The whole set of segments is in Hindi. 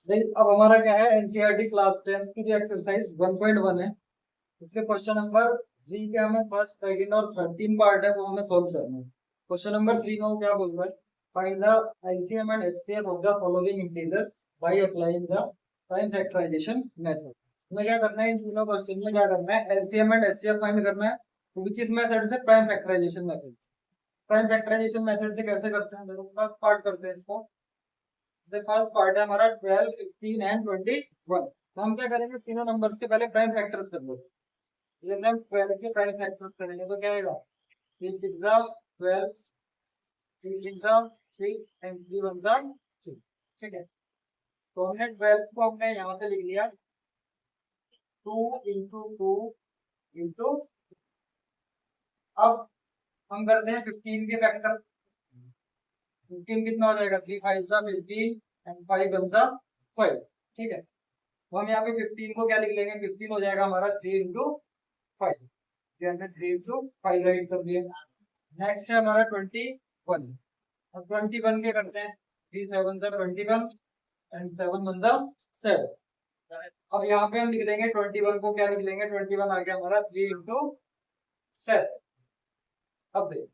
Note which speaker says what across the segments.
Speaker 1: अब हमारा क्या है, एनसीईआरटी क्लास 10 की जो एक्सरसाइज 1.1 है, उसके क्वेश्चन नंबर 3 के हमें फर्स्ट सेकंड और थर्ड तीन पार्ट है वो हमें सॉल्व करना है। क्वेश्चन नंबर 3 में वो क्या बोल रहा है, find the LCM and HCF of the following integers by applying the prime factorization method. हमें क्या करना है, इन तीनों क्वेश्चन में क्या करना है, एलसीएम एंड एचसीएफ फाइंड करना है। वो भी किस मेथड से, prime factorization method. Prime factorization method से कैसे करते हैं, देखो फर्स्ट पार्ट करते हैं इसको। फर्स्ट पार्ट है हमारा 12, 15 एंड 21। तो हम क्या करेंगे, तीनों नंबर्स के पहले प्राइम फैक्टर्स कर लो। ये हम 12 के प्राइम फैक्टर्स करेंगे तो क्या आएगा, 3 6 12, 3 6 6 एंड 3 1 6। ठीक है, तो हमने 12 को हमने यहाँ पे लिख लिया 2 इंटू। अब हम करते हैं 15 के फैक्टर। 15 कितना हो जाएगा, 3 5 15 एंड 5 1 5। ठीक है, तो हम यहाँ पे 15 को क्या लिख लेंगे, 15 हो जाएगा हमारा 3 इंटू 5। 3 इंटू 5 राइट कर दिया। नेक्स्ट है हमारा 21। अब 21 के करते हैं, 3 7 21 एंड 7 1 7। अब यहाँ पे हम लिख देंगे 21 को, क्या लिख लेंगे, 21 आ गया हमारा 3 इंटू 7। अब देख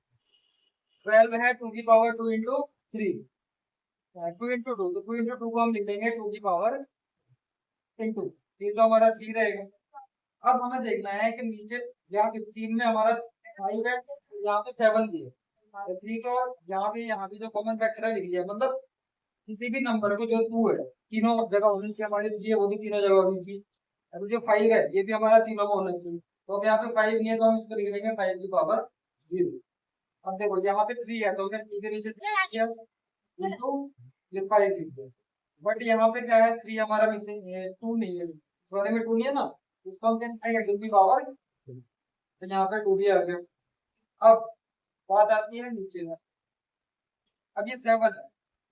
Speaker 1: 12 है 2 की पावर 2 इंटू 3, 2 इंटू 2, तो 2 इंटू 2 को हम लिख देंगे 2 की पावर इंटू 3, तो हमारा 3 रहेगा। अब हमें देखना है कि नीचे यहाँ 15 में हमारा 5 है, यहाँ पे 7 भी है, तो 3 को यहाँ भी जो कॉमन फैक्टर है लिख लिया। मतलब किसी भी नंबर को जो 2 है तीनों जगह होनी चाहिए हमारी, तो ये वो भी तीनों जगह होनी चाहिए। तो जो 5 है ये भी हमारा तीनों में होना चाहिए। तो अब यहाँ पे 5 नहीं है तो हम इसको लिख लेंगे 5 की पावर 0। अब देखो यहाँ पे 3 है तो 3 के नीचे 3 लिख दिया इंटू ये 5 लिख दिया। बट यहाँ पे क्या है, 3 हमारा मिसिंग है, 2 नहीं है, सॉरी में 2 नहीं है ना, उसको हम कहेंगे 2 की पावर, तो यहाँ पे 2 भी आ गया। अब बात आती है नीचे में, अब ये 7 है,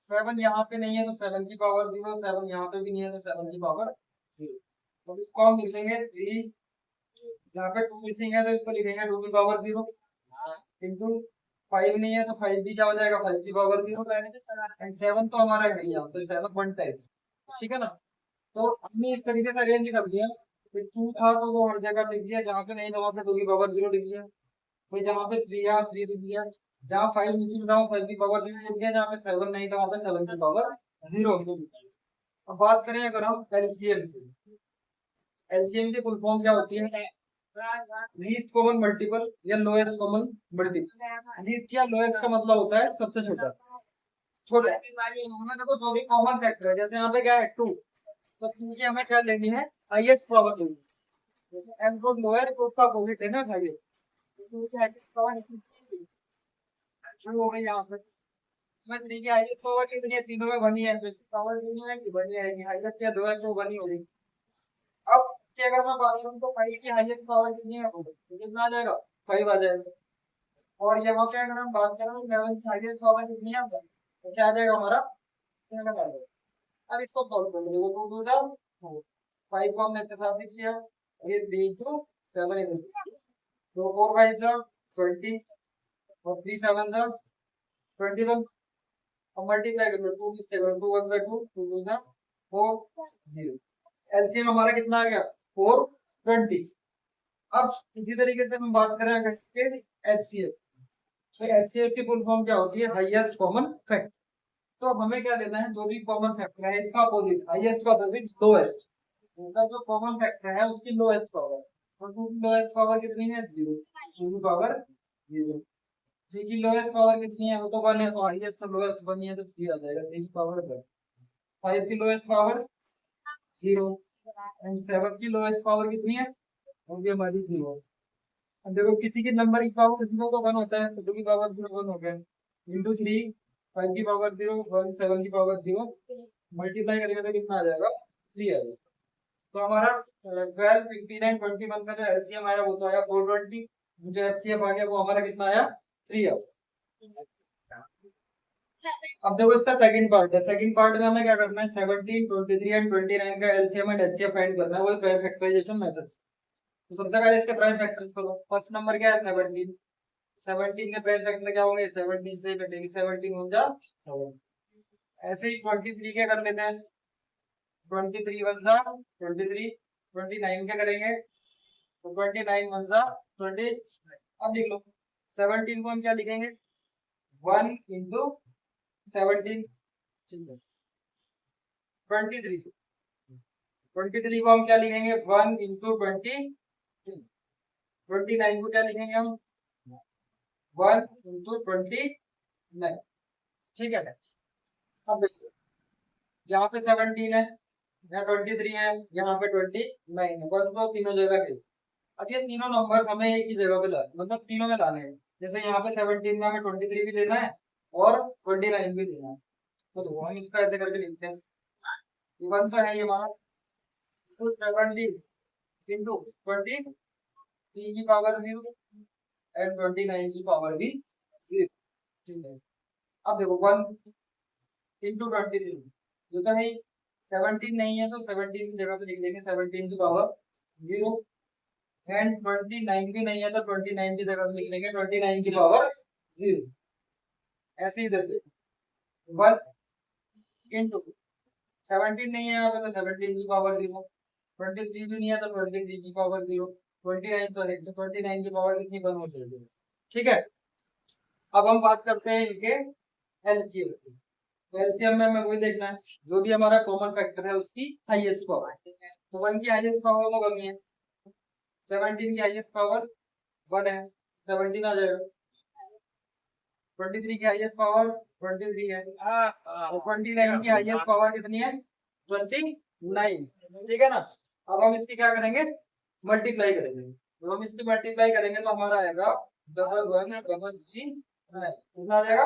Speaker 1: 7 यहाँ पे नहीं है तो 7 की पावर 0, 7 यहाँ पे भी नहीं है तो 7 की पावर 0। तो इसको हम लिखेंगे 3, यहाँ पे 2 मिसिंग है तो इसको लिखेंगे 2 की पावर 0 इंटू 5 नहीं है तो 5 भी क्या हो जाएगा, 5 की पावर 0 एंड 7 तो हमारा है यहाँ तो 7 बनता है। ठीक है ना, तो हमने इस तरीके से अरेंज कर दिया। फिर 2 था तो वो हर जगह लिख दिया, जहाँ पे नहीं था वहाँ पे 2 की पावर 0 लिख दिया। फिर जहाँ पे 3 है 3 लिख दिया, जहाँ 5 मिसिंग था 5 की पावर 0 लिख दिया, जहाँ पे 7 नहीं था वहाँ पे 7 की पावर 0 लिख दिया। अब बात करें अगर हम एलसीएम की, एलसीएम की फुल फॉर्म क्या होती है, लीस्ट कॉमन मल्टीपल या लोएस्ट कॉमन मल्टीपल। लीस्ट या लोएस्ट का मतलब होता है सबसे छोटा। छोटा हमें देखो जो भी कॉमन फैक्टर है, जैसे यहाँ पे क्या है 2, तो 2 की हमें क्या लेनी है, हाईएस्ट पावर लेनी है। एम को लोअर को उसका अपोजिट है ना हाईएस्ट, तो 2 की हाईएस्ट पावर शुरू हो गई यहाँ पे। मैं 3 की हाईएस्ट पावर कितनी है, तीनों में बनी है, तो पावर नहीं है कि बनी है, हाईएस्ट या लोएस्ट वो बनी होगी। अब की अगर मैं बात करूँ तो 5 की हाईएस्ट पावर कितनी है, तो कितना आ जाएगा, 5 आ जाएगा। और यहाँ पे अगर हम बात करें 11 की हाईएस्ट पावर कितनी है, तो क्या आ जाएगा हमारा 7 आ जाएगा। अब इसको सॉल्व कर लो, वो टू द 5 को हमने इसके साथ लिख लिया, ये 3 टू 7 इधर, तो 4 5 जा 20 और 3 7 जा 21। अब मल्टीप्लाई कर लो, 2 की 7, 2 1 जा 2, 2 2 जा 4 0। एलसीएम हमारा कितना आ गया, 420। अब इसी तरीके से हम बात करें अगर एचसीएफ, तो एचसीएफ की फुल फॉर्म क्या होती है, हाईएस्ट कॉमन फैक्टर। तो अब हमें क्या लेना है, जो भी कॉमन फैक्टर है इसका अपोजिट, हाईएस्ट का अपोजिट लोएस्ट, उनका जो कॉमन फैक्टर है उसकी लोएस्ट पावर। तो 2 की लोएस्ट पावर कितनी है, 0, 2 की पावर 0। 3 की लोएस्ट पावर कितनी है, वो तो 1 है, तो हाईएस्ट और लोएस्ट 1 है तो 3 आ जाएगा, 3 की पावर 1। 5 की लोएस्ट पावर 0 एंड 7 की लोएस्ट पावर कितनी है, वो भी हमारी 0। अब देखो किसी के नंबर की पावर 0 तो 1 होता है, तो 2 की पावर 0 1 हो गया इंटू 3, 5 की पावर 0 1, 7 की पावर 0, मल्टीप्लाई करेंगे तो कितना आ जाएगा, 3 आ जाएगा। तो हमारा 12 15 एंड 21 का जो एलसीएम आया वो तो आया 420, जो एचसीएफ आ गया वो हमारा कितना आया, 3 आया। अब देखो इसका सेकंड पार्ट है, सेकंड पार्ट में हमें क्या करना है, 17 23 एंड 29 का एलसीएम एंड एचसीएफ फाइंड करना है, वो प्राइम फैक्टराइजेशन मेथड। तो सबसे पहले इसके प्राइम फैक्टर्स करो। फर्स्ट नंबर क्या है 17, 17 के प्राइम फैक्टर क्या होंगे, 17 से ही कटेगी, 17 हो जा 7। ऐसे ही 23 के कर लेते हैं, 23 वन जा 23, 29 क्या करेंगे तो 29 वन जा 20। अब लिख लो 17 को हम क्या लिखेंगे 1 इंटू 17। 23 को हम क्या लिखेंगे 1 इंटू 29 को क्या लिखेंगे हम 1 इंटू 29। ठीक है। अब देखिए यहाँ पे 17 है, यहाँ 23 है, यहाँ पे 29 है, वन को तीनों जगह के। अब ये तीनों नंबर हमें एक ही जगह पे ला मतलब तीनों में लाने हैं। जैसे यहाँ पे 17 में हमें 23 भी लेना है और 29 भी लेना है। तो हम इसका ऐसे करके लिखते हैं, वन तो है ये हमारा, तो 17 इंटू 23 की पावर 0 एंड 29 की पावर भी 0। ठीक है। अब देखो 1 इंटू 23 जो तो है 17 नहीं है तो 17 की जगह पे लिख देंगे 17 की पावर 0 एंड 29 भी नहीं है तो 29 की जगह पे लिख देंगे 29 की पावर 0। ऐसे ही इधर 1 इंटू 17 नहीं है यहाँ पे तो 17 की पावर 0, 23 भी नहीं है तो 23 की पावर 0, 29 तो है तो 29 की पावर कितनी 1 हो जाएगी। ठीक है। अब हम बात करते हैं इनके एलसीएम की। तो एलसीएम में हमें वही देखना है जो भी हमारा कॉमन फैक्टर है उसकी हाईएस्ट पावर। तो 1 की हाईएस्ट पावर तो कमी है, 17 की हाईएस्ट पावर 1 है, 17 आ जाएगा। 23 की हाईएस्ट पावर 23 है और 29 की हाईएस्ट पावर कितनी है 29। ठीक है ना। अब हम इसकी क्या करेंगे मल्टीप्लाई करेंगे। तो हम इसकी मल्टीप्लाई करेंगे तो हमारा आएगा डबल 1 डबल 3 कितना आ जाएगा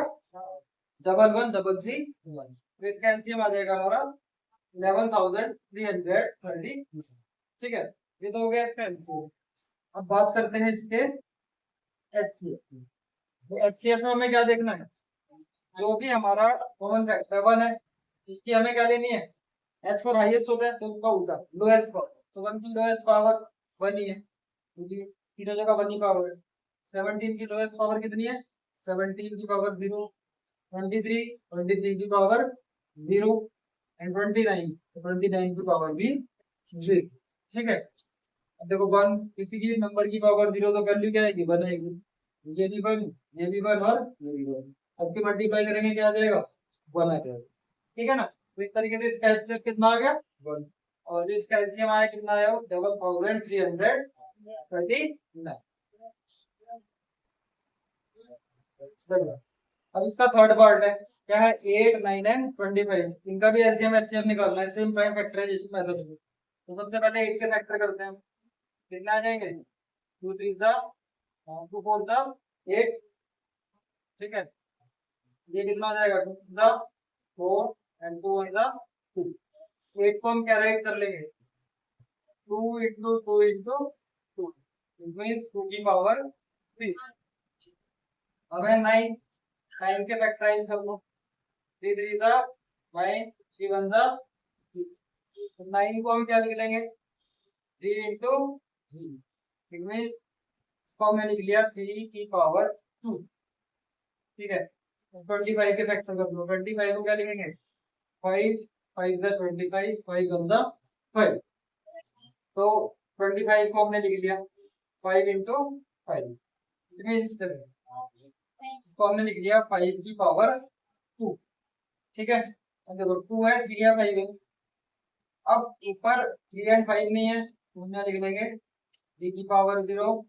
Speaker 1: डबल 1 डबल 3 1। तो इसका एलसीएम आ जाएगा हमारा 11,330। ठीक है। ये तो हो गया इसका एलसीएम। अब बात करते हैं इसके एचसीएफ। तो एचसीएफ में हमें क्या देखना है जो भी हमारा कॉमन फैक्टर 1 है उसकी हमें क्या लेनी है एच फॉर हाईएस्ट होता है तो उसका उल्टा लोएस्ट पावर। तो 1 की लोएस्ट पावर 1 ही है क्योंकि तीनों जगह 1 ही पावर है। 17 की लोएस्ट पावर कितनी है 17 की पावर 0, 23 की पावर 0 एंड 29 की पावर भी 0। ठीक है। अब देखो 1 किसी की नंबर की पावर 0 तो वैल्यू क्या आएगी 1 आएगी। ये भी 1 ये भी 1 और ये भी 1 सबकी मल्टीप्लाई करेंगे क्या आ जाएगा 1 आ जाएगा। ठीक है ना। तो इस तरीके से इसका एचसीएफ कितना आ गया 1 और जो इसका एलसीएम आया कितना आया 11,339। अब इसका थर्ड पार्ट है क्या है 8 9 एंड 25 इनका भी एलसीएम एचसीएफ निकालना है सेम प्राइम फैक्टराइजेशन मेथड से। तो सबसे पहले 8 के फैक्टर करते हैं कितना आ जाएंगे 2 3 सा 2 4 सा 8। ठीक है। ये कितना आ जाएगा 2 सा 4 एंड 2 1 सा 2। 8 को हम क्या राइट कर लेंगे 2 इंटू 2 इंटू 2 इट मींस 2 की पावर 3। अब है 9 9 के फैक्टराइज कर लो 3 3 सा 9 3 1 सा 9 को हम क्या लिख लेंगे 3 इंटू 3 इट मींस इसको हमने लिख लिया 3 की पावर 2। ठीक है। 25 के फैक्टर कर लो 25 को क्या लिखेंगे 5 5 सा 25 5 1 सा 5। तो 25 को हमने लिख लिया 5 इंटू 5 इसको हमने लिख लिया 5 की पावर 2। ठीक है। अब देखो 2 है 3 है 5 है। अब ऊपर 3 एंड 5 नहीं है तो हम लिख लेंगे 3 की पावर 0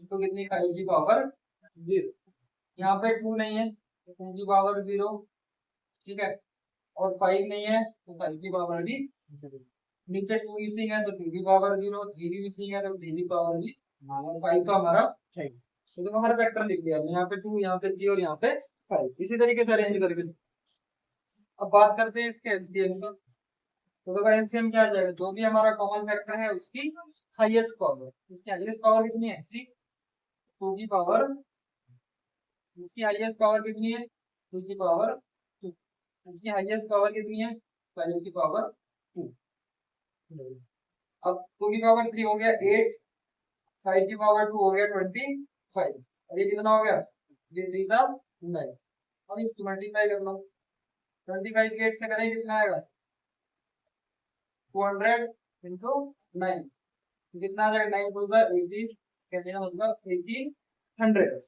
Speaker 1: तो कितनी 5 की पावर 0। यहाँ पे 2 नहीं है तो 2 की पावर 0। ठीक है। और 5 नहीं है तो 5 की पावर भी 0। नीचे 2 मिसिंग है तो 2 की पावर 0, 3 भी मिसिंग है तो 3 की पावर भी 5 तो हमारा चाहिए। तो हमारा वेक्टर लिख लिया यहाँ पे 2 यहाँ पे 3 और यहाँ पे 5 इसी तरीके से अरेंज करके। अब बात करते हैं इसके एलसीएम का। तो देखो एलसीएम क्या आ जाएगा जो भी हमारा कॉमन फैक्टर है उसकी हाईएस्ट पावर। इसकी हाईएस्ट पावर कितनी है 3 2 की पावर इसकी हाईएस्ट पावर कितनी है 2 की पावर 2 इसकी हाईएस्ट पावर कितनी है 5 की पावर 2। अब 2 की पावर 3 हो गया 8 5 की पावर 2 हो गया 25 और ये कितना हो गया ये 3 था 9। अब इसकी मल्टीप्लाई कर लो 25 के 8 से करें कितना आएगा 200 इंटू 9 कितना आ जाएगा? 9 टू 18 कहने का मतलब 1800।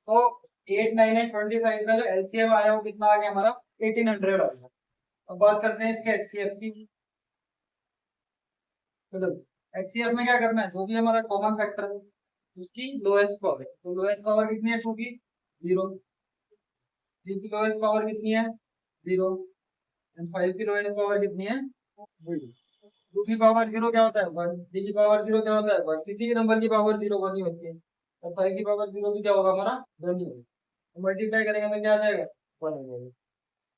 Speaker 1: तो 8, 9 एंड 25 का जो एलसीएम आया वो कितना आ गया हमारा? 1800 आ गया। अब बात करते हैं इसके एचसीएफ की। तो देखो एचसीएफ में क्या करना है, जो भी हमारा कॉमन फैक्टर है उसकी लोएस्ट पावर। तो लोएस्ट पावर कितनी है 2 की? 0। 3 की लोएस्ट पावर कितनी है? 0। एंड 5 की लोएस्ट पावर कितनी है? 0। 2 की पावर 0 क्या होता है? 1। 3 की पावर 0 क्या होता है? 1। किसी भी नंबर की पावर 0 1 ही होती है। और 5 की पावर 0 भी क्या होगा हमारा? 1 ही होगा। मल्टीप्लाई करेंगे तो क्या आ जाएगा? 1 आ जाएगा।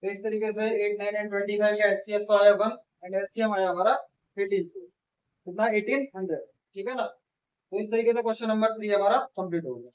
Speaker 1: तो इस तरीके से 8, 9 एंड 25 का एचसीएफ तो आया 1 एंड एलसीएम आया हमारा 18। कितना? 1800। ठीक है ना? तो इस तरीके से क्वेश्चन नंबर 3 हमारा कंप्लीट हो गया।